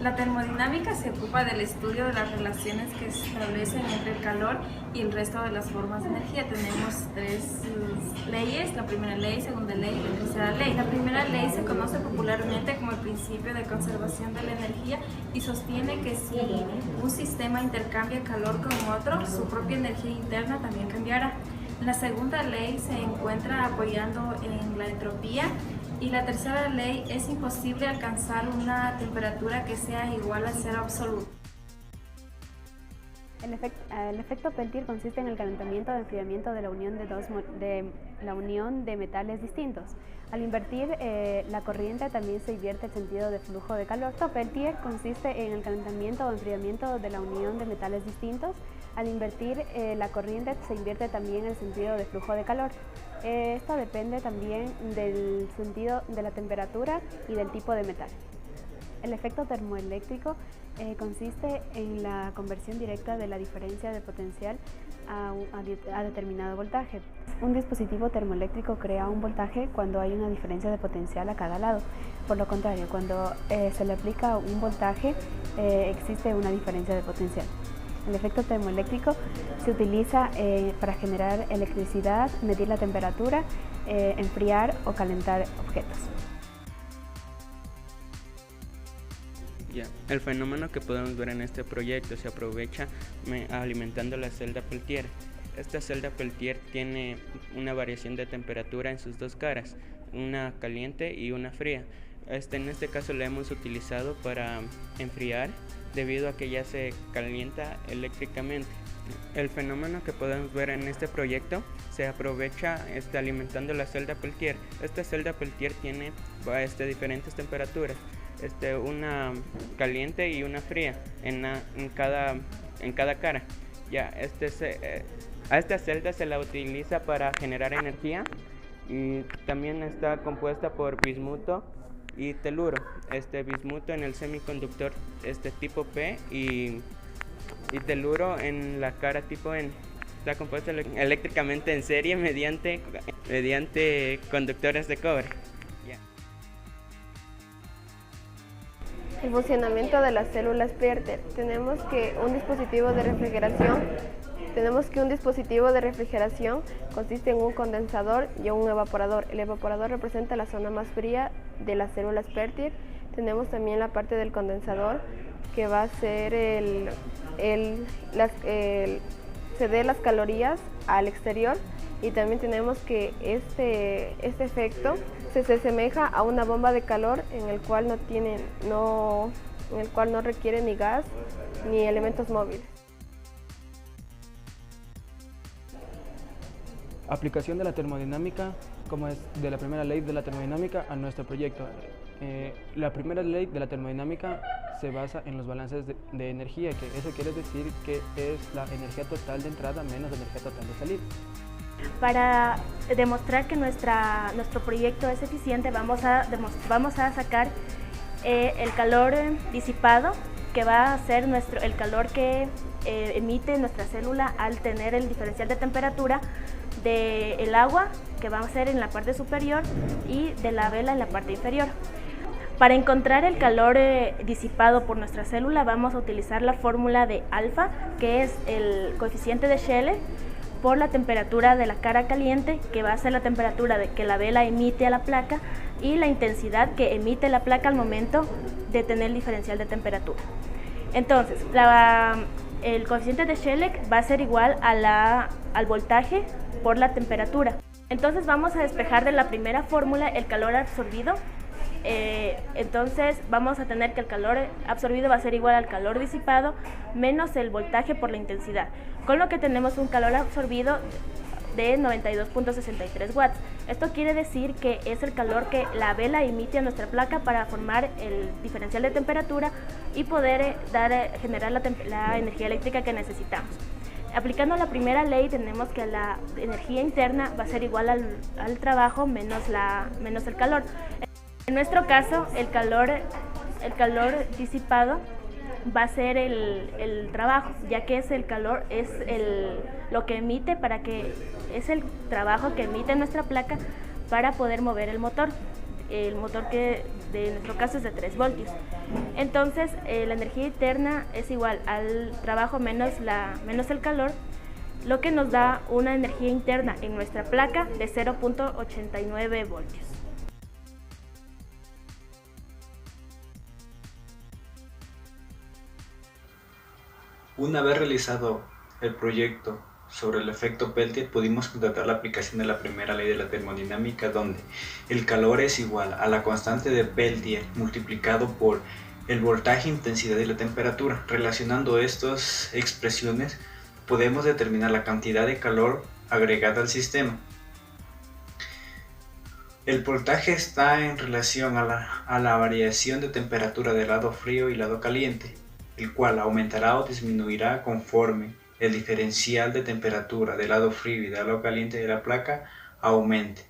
La termodinámica se ocupa del estudio de las relaciones que se establecen entre el calor y el resto de las formas de energía. Tenemos tres leyes: la primera ley, segunda ley y la tercera ley. La primera ley se conoce popularmente como el principio de conservación de la energía y sostiene que si un sistema intercambia calor con otro, su propia energía interna también cambiará. La segunda ley se encuentra apoyando en la entropía. Y la tercera ley: es imposible alcanzar una temperatura que sea igual al cero absoluto. El efecto Peltier consiste en el calentamiento o enfriamiento de la unión de metales distintos. Al invertir la corriente también se invierte el sentido de flujo de calor. El efecto Peltier consiste en el calentamiento o enfriamiento de la unión de metales distintos. Al invertir la corriente se invierte también el sentido de flujo de calor. Esto depende también del sentido de la temperatura y del tipo de metal. El efecto termoeléctrico consiste en la conversión directa de la diferencia de potencial a determinado voltaje. Un dispositivo termoeléctrico crea un voltaje cuando hay una diferencia de potencial a cada lado. Por lo contrario, cuando se le aplica un voltaje, existe una diferencia de potencial. El efecto termoeléctrico se utiliza para generar electricidad, medir la temperatura, enfriar o calentar objetos. El fenómeno que podemos ver en este proyecto se aprovecha alimentando la celda Peltier. Esta celda Peltier tiene una variación de temperatura en sus dos caras, una caliente y una fría. En este caso la hemos utilizado para enfriar debido a que ya se calienta eléctricamente. El fenómeno que podemos ver en este proyecto se aprovecha alimentando la celda Peltier. Esta celda Peltier tiene diferentes temperaturas, una caliente y una fría en cada cara. A esta celda se la utiliza para generar energía y también está compuesta por bismuto y teluro. Bismuto en el semiconductor tipo P y teluro en la cara tipo N. Está compuesta eléctricamente en serie mediante conductores de cobre. El funcionamiento de las células Peltier. Tenemos que un dispositivo de refrigeración consiste en un condensador y un evaporador. El evaporador representa la zona más fría de las células Peltier. Tenemos también la parte del condensador, que va a ser ceder las calorías al exterior, y también tenemos que este efecto se asemeja a una bomba de calor en el cual no requiere ni gas ni elementos móviles. Aplicación de la termodinámica, como es de la primera ley de la termodinámica a nuestro proyecto. La primera ley de la termodinámica se basa en los balances de energía, que eso quiere decir que es la energía total de entrada menos la energía total de salida. Para demostrar que nuestro proyecto es eficiente, vamos a sacar el calor disipado, que va a ser el calor que emite nuestra célula al tener el diferencial de temperatura del agua, que va a ser en la parte superior, y de la vela en la parte inferior. Para encontrar el calor disipado por nuestra célula, vamos a utilizar la fórmula de alfa, que es el coeficiente de Scheele, por la temperatura de la cara caliente, que va a ser la temperatura que la vela emite a la placa, y la intensidad que emite la placa al momento de tener el diferencial de temperatura. Entonces, el coeficiente de Scheele va a ser igual al voltaje por la temperatura. Entonces vamos a despejar de la primera fórmula el calor absorbido. Entonces vamos a tener que el calor absorbido va a ser igual al calor disipado menos el voltaje por la intensidad, con lo que tenemos un calor absorbido de 92.63 watts. Esto quiere decir que es el calor que la vela emite a nuestra placa para formar el diferencial de temperatura y poder generar la energía eléctrica que necesitamos. Aplicando la primera ley, tenemos que la energía interna va a ser igual al trabajo menos el calor. En nuestro caso, el calor disipado va a ser el trabajo, ya que es el calor, lo que emite es el trabajo que emite nuestra placa para poder mover el motor. El motor, que de nuestro caso es de 3 voltios. Entonces, la energía interna es igual al trabajo menos el calor, lo que nos da una energía interna en nuestra placa de 0.89 voltios. Una vez realizado el proyecto sobre el efecto Peltier, pudimos contratar la aplicación de la primera ley de la termodinámica, donde el calor es igual a la constante de Peltier multiplicado por el voltaje, intensidad y la temperatura. Relacionando estas expresiones, podemos determinar la cantidad de calor agregada al sistema. El voltaje está en relación a la variación de temperatura del lado frío y lado caliente, el cual aumentará o disminuirá conforme el diferencial de temperatura del lado frío y del lado caliente de la placa aumente.